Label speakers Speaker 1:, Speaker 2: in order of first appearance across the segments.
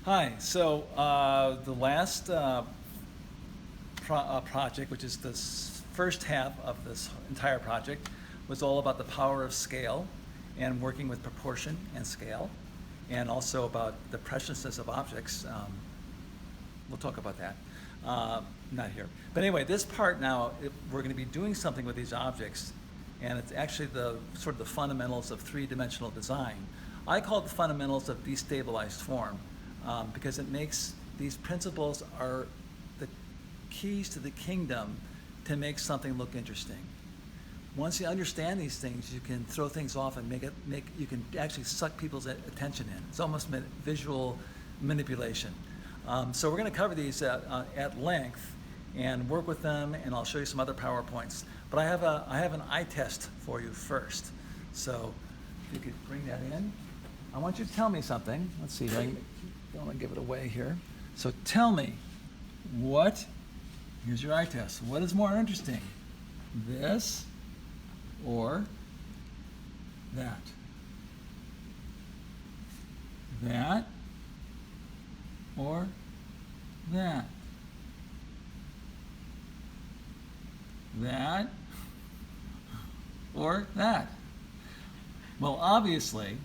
Speaker 1: Hi. So the last project, which is this first half of this entire project, was all about the power of scale and working with proportion and scale, and also about the preciousness of objects. We'll talk about that. Not here. But anyway, this part now, we're going to be doing something with these objects, and it's actually the sort of the fundamentals of three-dimensional design. I call it the fundamentals of destabilized form because it makes these principles are the keys to the kingdom to make something look interesting. Once you understand these things, you can throw things off and you can actually suck people's attention in. It's almost visual manipulation. So we're going to cover these at length and work with them, and I'll show you some other PowerPoints. But I have an eye test for you first. So if you could bring that in. I want you to tell me something. Let's see, I don't want to give it away here. So tell me, here's your eye test. What is more interesting, this or that? That or that? That or that? Well, obviously,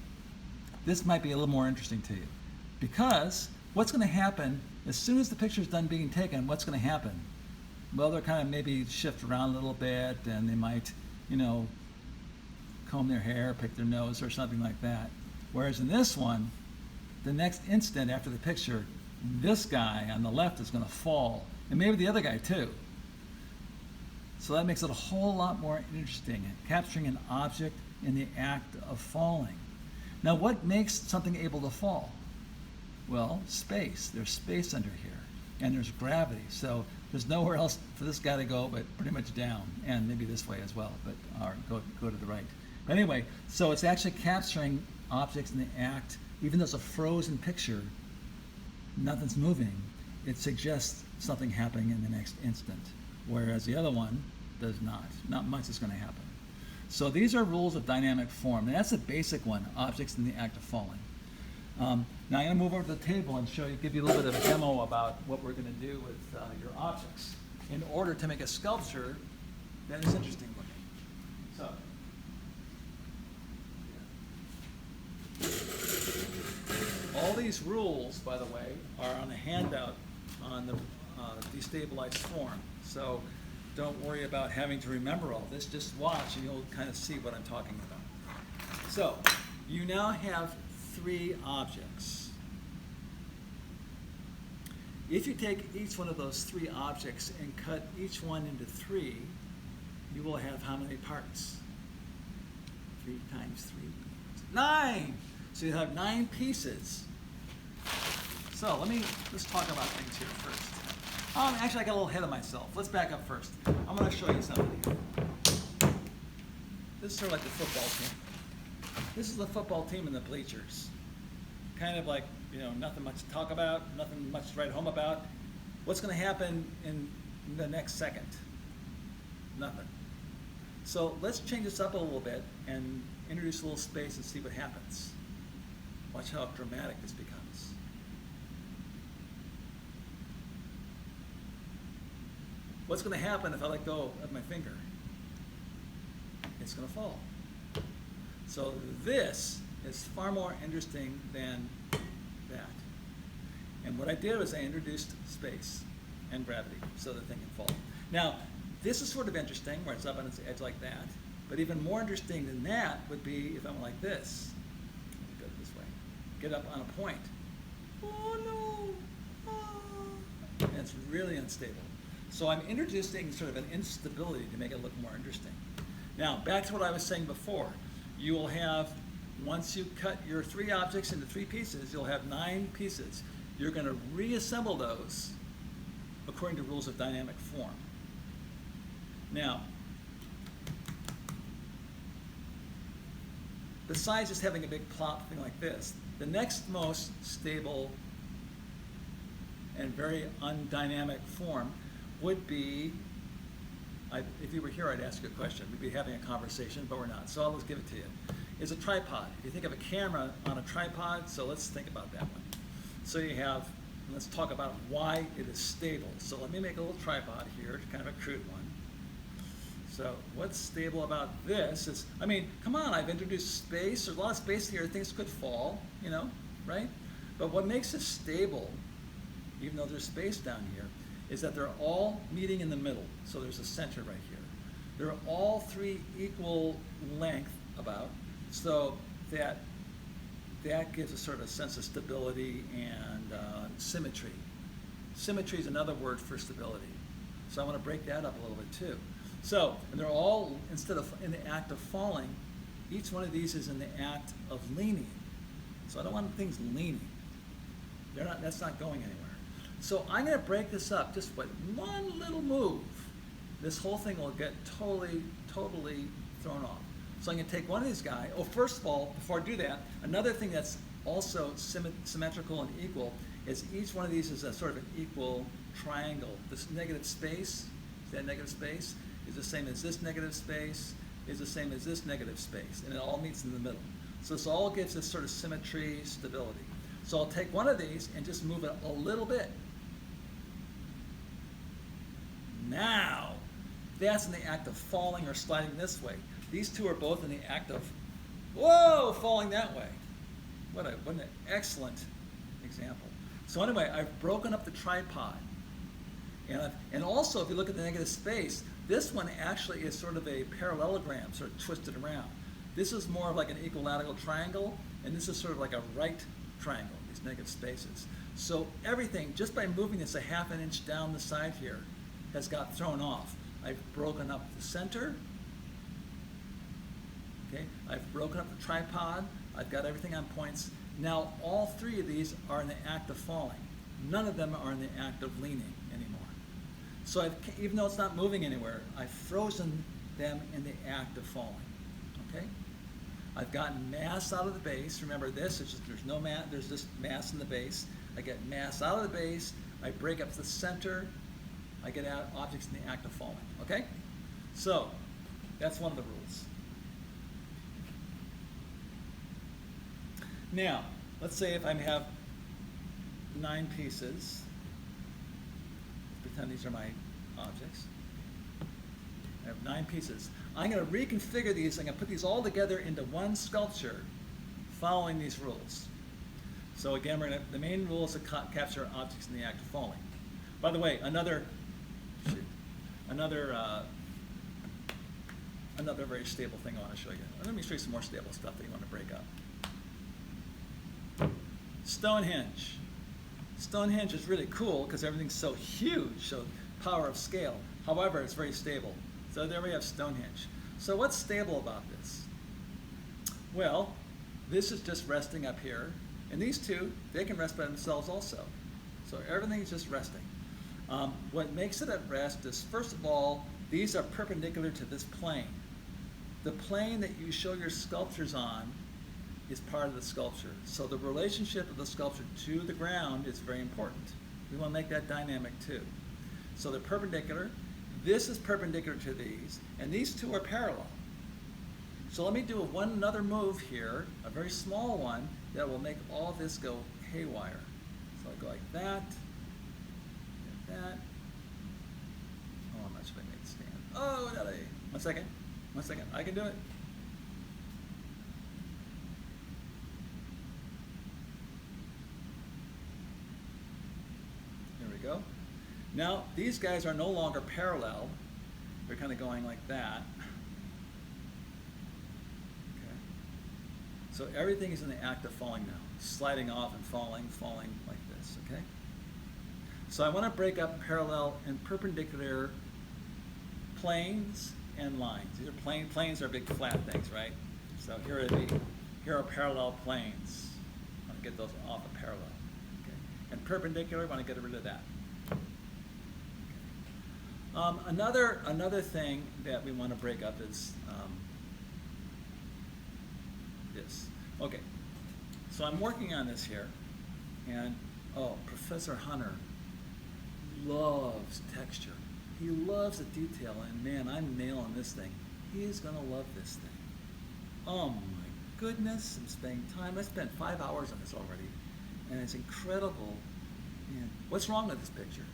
Speaker 1: this might be a little more interesting to you, because what's going to happen as soon as the picture's done being taken? What's going to happen? Well, they'll kind of maybe shift around a little bit, and they might, comb their hair, pick their nose, or something like that. Whereas in this one, the next instant after the picture, this guy on the left is going to fall, and maybe the other guy too. So that makes it a whole lot more interesting, capturing an object in the act of falling. Now, what makes something able to fall? Well, space. There's space under here, and there's gravity. So there's nowhere else for this guy to go but pretty much down, and maybe this way as well, but or go to the right. But anyway, so it's actually capturing objects in the act. Even though it's a frozen picture, nothing's moving. It suggests something happening in the next instant, whereas the other one does not. Not much is going to happen. So these are rules of dynamic form, and that's the basic one, objects in the act of falling. Now I'm going to move over to the table and give you a little bit of a demo about what we're going to do with your objects in order to make a sculpture that is interesting looking. So, all these rules, by the way, are on a handout on the destabilized form. So don't worry about having to remember all this. Just watch and you'll kind of see what I'm talking about. So you now have three objects. If you take each one of those three objects and cut each one into three, you will have how many parts? 3 times 3? 9! So you have 9 pieces. So let's talk about things here first. Actually, I got a little ahead of myself. Let's back up first. I'm going to show you something here. This is sort of like the football team. This is the football team in the bleachers. Kind of like, nothing much to talk about, nothing much to write home about. What's going to happen in the next second? Nothing. So let's change this up a little bit and introduce a little space and see what happens. Watch how dramatic this becomes. What's going to happen if I let go of my finger? It's going to fall. So this is far more interesting than that. And what I did was I introduced space and gravity so the thing can fall. Now, this is sort of interesting where it's up on its edge like that. But even more interesting than that would be if I went like this. Go this way. Get up on a point. Oh no! Oh. And it's really unstable. So I'm introducing sort of an instability to make it look more interesting. Now, back to what I was saying before. You will have, once you cut your 3 objects into 3 pieces, you'll have 9 pieces. You're going to reassemble those according to rules of dynamic form. Now, besides just having a big plop thing like this, the next most stable and very undynamic form would be, if you were here, I'd ask you a question. We'd be having a conversation, but we're not. So I'll just give it to you. Is a tripod. If you think of a camera on a tripod, so let's think about that one. So you have, let's talk about why it is stable. So let me make a little tripod here, kind of a crude one. So what's stable about this is, I mean, come on, I've introduced space. There's a lot of space here. Things could fall, you know, right? But what makes it stable, even though there's space down here, is that they're all meeting in the middle. So there's a center right here. They're all three equal length about, so that gives a sort of sense of stability and symmetry. Symmetry is another word for stability. So I want to break that up a little bit too. So, and they're all, instead of in the act of falling, each one of these is in the act of leaning. So I don't want things leaning. That's not going anywhere. So I'm going to break this up just with one little move. This whole thing will get totally thrown off. So I'm going to take one of these guys. Oh, first of all, before I do that, another thing that's also symmetrical and equal is each one of these is a sort of an equal triangle. This negative space, that negative space, is the same as this negative space, is the same as this negative space, and it all meets in the middle. So this all gives this sort of symmetry, stability. So I'll take one of these and just move it a little bit. Now, that's in the act of falling or sliding this way. These two are both in the act of, whoa, falling that way. What an excellent example. So anyway, I've broken up the tripod. And also, if you look at the negative space, this one actually is sort of a parallelogram, sort of twisted around. This is more of like an equilateral triangle, and this is sort of like a right triangle, these negative spaces. So everything, just by moving this a half an inch down the side here, has got thrown off. I've broken up the center. Okay, I've broken up the tripod. I've got everything on points. Now all three of these are in the act of falling. None of them are in the act of leaning anymore. So even though it's not moving anywhere, I've frozen them in the act of falling. Okay? I've gotten mass out of the base. Remember this, it's just, there's no mass, there's just mass in the base. I get mass out of the base. I break up the center. I get out objects in the act of falling. Okay? So that's one of the rules. Now, let's say if I have 9 pieces, pretend these are my objects. I have 9 pieces. I'm going to reconfigure these. I'm going to put these all together into one sculpture following these rules. So again, the main rule is to capture objects in the act of falling. By the way, another very stable thing I want to show you. Let me show you some more stable stuff that you want to break up. Stonehenge. Stonehenge is really cool because everything's so huge, so power of scale. However, it's very stable. So there we have Stonehenge. So what's stable about this? Well, this is just resting up here. And these two, they can rest by themselves also. So everything's just resting. What makes it at rest is, first of all, these are perpendicular to this plane. The plane that you show your sculptures on is part of the sculpture. So the relationship of the sculpture to the ground is very important. We want to make that dynamic too. So they're perpendicular. This is perpendicular to these, and these two are parallel. So let me do another move here, a very small one, that will make all this go haywire. So I'll go like that, like that. Oh, I'm not sure I made it stand. Oh, no, 1 second, 1 second, I can do it. Go. Now, these guys are no longer parallel. They're kind of going like that. Okay. So everything is in the act of falling now. Sliding off and falling like this, okay? So I want to break up parallel and perpendicular planes and lines. These are planes are big flat things, right? So here are parallel planes. I want to get those off of parallel. And perpendicular, I want to get rid of that. Another thing that we want to break up is this. Okay, so I'm working on this here, and Professor Hunter loves texture. He loves the detail, and man, I'm nailing this thing. He's gonna love this thing. Oh my goodness, I'm spending time. I spent 5 hours on this already. And it's incredible. And what's wrong with this picture?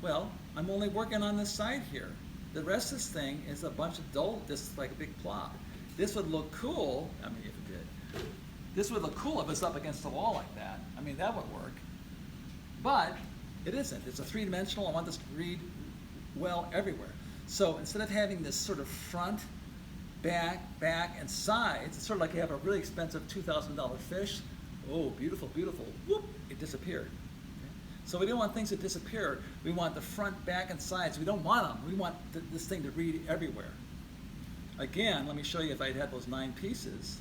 Speaker 1: Well, I'm only working on this side here. The rest of this thing is a bunch of dull, this is like a big plop. This would look cool, I mean, if it did. This would look cool if it's up against the wall like that. I mean, that would work. But it isn't. It's a three-dimensional. I want this to read well everywhere. So instead of having this sort of front, back, and sides, it's sort of like you have a really expensive $2,000 fish. Oh, beautiful, beautiful. Whoop, it disappeared. Okay? So we don't want things to disappear. We want the front, back, and sides. We don't want them. We want this thing to read everywhere. Again, let me show you if I had those 9 pieces.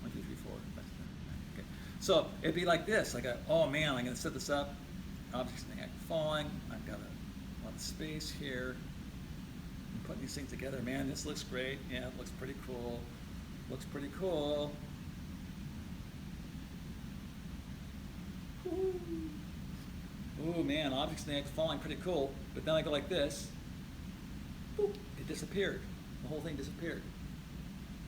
Speaker 1: 1, 2, 3, 4. Okay. So it'd be like this. Like, oh man, I'm going to set this up. Objects in the act of falling. I've got a lot of space here. I'm putting these things together. Man, this looks great. Yeah, it looks pretty cool. Looks pretty cool. Ooh, man, objects in the act of falling, pretty cool. But then I go like this. Boop, it disappeared. The whole thing disappeared.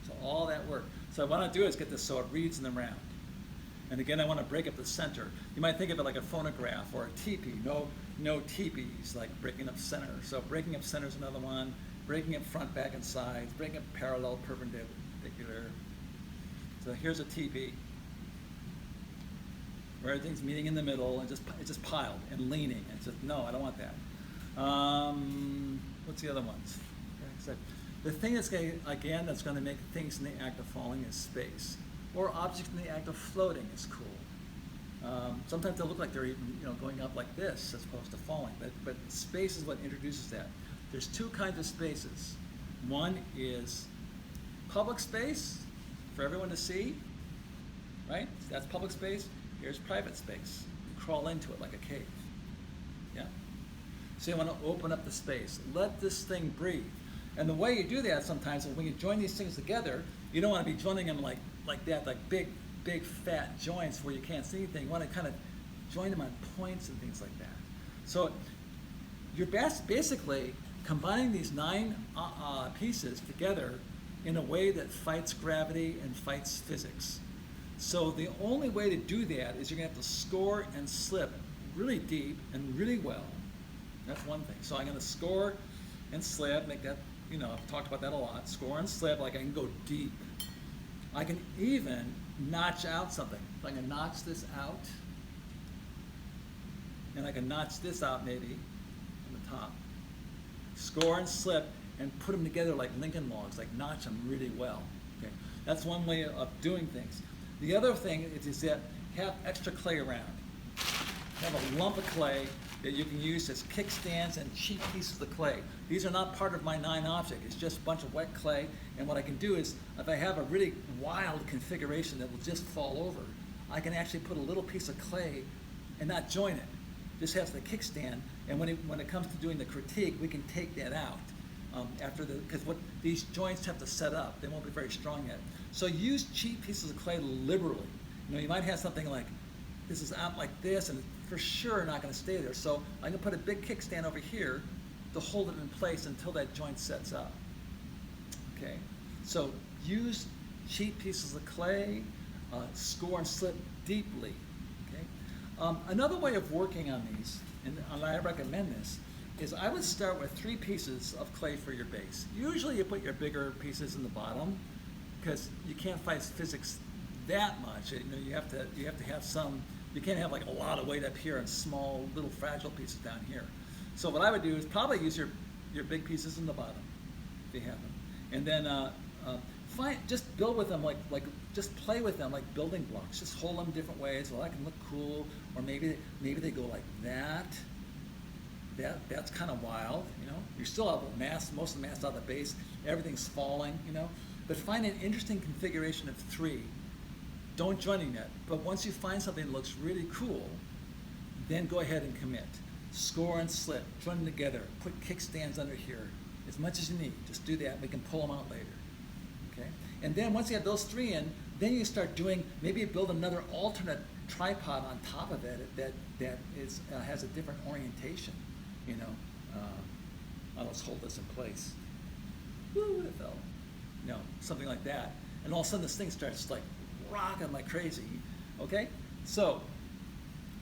Speaker 1: So all that work. So what I want to do is get this so it reads in the round. And again, I want to break up the center. You might think of it like a phonograph or a teepee. No teepees, like breaking up center. So breaking up center is another one. Breaking up front, back, and sides. Breaking up parallel, perpendicular. So here's a teepee where everything's meeting in the middle and it's just piled and leaning. And just, no, I don't want that. What's the other ones? Okay, so the thing that's going to make things in the act of falling is space. Or objects in the act of floating is cool. Sometimes they look like they're even going up like this as opposed to falling, but space is what introduces that. There's 2 kinds of spaces. One is public space for everyone to see, right? That's public space. Here's private space. You crawl into it like a cave. Yeah. So you want to open up the space. Let this thing breathe. And the way you do that sometimes is when you join these things together, you don't want to be joining them like that, like big fat joints where you can't see anything. You want to kind of join them on points and things like that. So you're basically combining these 9 pieces together in a way that fights gravity and fights physics. So the only way to do that is you're going to have to score and slip really deep and really well. That's one thing. So I'm going to score and slip, make that, I've talked about that a lot. Score and slip, like I can go deep. I can even notch out something. So I can notch this out, and I can notch this out maybe on the top. Score and slip and put them together like Lincoln logs, like notch them really well. Okay, that's one way of doing things. The other thing is that have extra clay around. Have a lump of clay that you can use as kickstands and cheap pieces of clay. These are not part of my 9 object. It's just a bunch of wet clay. And what I can do is, if I have a really wild configuration that will just fall over, I can actually put a little piece of clay and not join it. Just has the kickstand. And when it comes to doing the critique, we can take that out because what these joints have to set up, they won't be very strong yet. So use cheap pieces of clay liberally. You might have something like this is out like this, and for sure not going to stay there. So I'm going to put a big kickstand over here to hold it in place until that joint sets up. Okay, so use cheap pieces of clay, score and slip deeply. Okay, another way of working on these, and I recommend this, is I would start with 3 pieces of clay for your base. Usually you put your bigger pieces in the bottom because you can't fight physics that much. You have to have some. You can't have like a lot of weight up here and small little fragile pieces down here. So what I would do is probably use your big pieces in the bottom if you have them, and then just build with them like just play with them like building blocks. Just hold them different ways. Well, that can look cool, or maybe they go like that. That's kind of wild, You still have the mass, most of the mass out of the base. Everything's falling, But find an interesting configuration of 3. Don't join it. But once you find something that looks really cool, then go ahead and commit. Score and slip, join them together, put kickstands under here, as much as you need. Just do that. We can pull them out later. Okay. And then once you have those 3 in, then you start doing. Maybe you build another alternate tripod on top of it that has a different orientation. I'll just hold this in place. Woo, it fell. Something like that. and all of a sudden this thing starts like rocking like crazy. Okay, so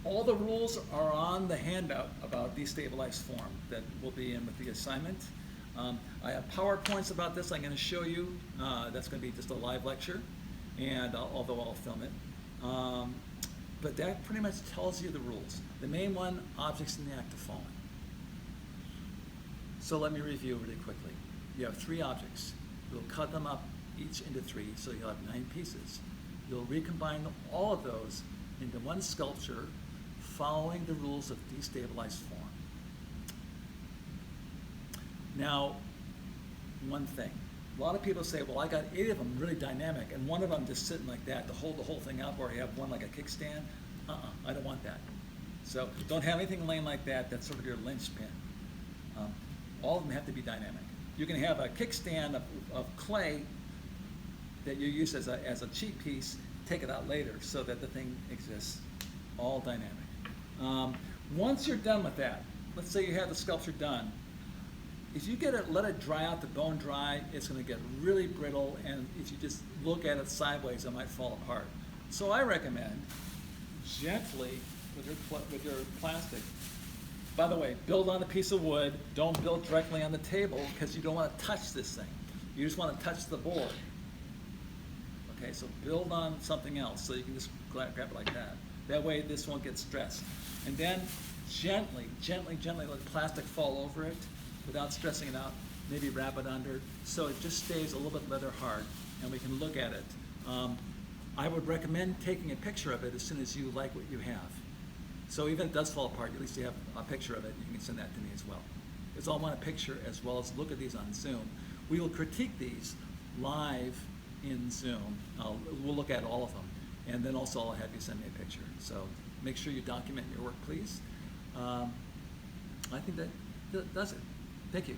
Speaker 1: all the rules are on the handout about destabilized form that will be in with the assignment. I have PowerPoints about this I'm going to show you. That's going to be just a live lecture, and although I'll film it. But that pretty much tells you the rules. The main one, objects in the act of falling. So let me review really quickly. You have 3 objects. You'll cut them up each into 3, so you'll have 9 pieces. You'll recombine all of those into one sculpture following the rules of destabilized form. Now, one thing. A lot of people say, well, I got 8 of them really dynamic, and one of them just sitting like that to hold the whole thing up, or you have one like a kickstand. I don't want that. So don't have anything laying like that. That's sort of your linchpin. All of them have to be dynamic. You can have a kickstand of clay that you use as a cheap piece, take it out later so that the thing exists, all dynamic. Once you're done with that, let's say you have the sculpture done, if you let it dry out, the bone dry, it's going to get really brittle, and if you just look at it sideways, it might fall apart. So I recommend gently with your plastic. By the way, build on a piece of wood. Don't build directly on the table because you don't want to touch this thing. You just want to touch the board. Okay, so build on something else so you can just grab it like that. That way this won't get stressed. And then gently let the plastic fall over it without stressing it out. Maybe wrap it under so it just stays a little bit leather hard and we can look at it. I would recommend taking a picture of it as soon as you like what you have. So even if it does fall apart, at least you have a picture of it. You can send that to me as well. Because I'll want a picture as well as look at these on Zoom. We will critique these live in Zoom. We'll look at all of them. And then also I'll have you send me a picture. So make sure you document your work, please. I think that does it. Thank you.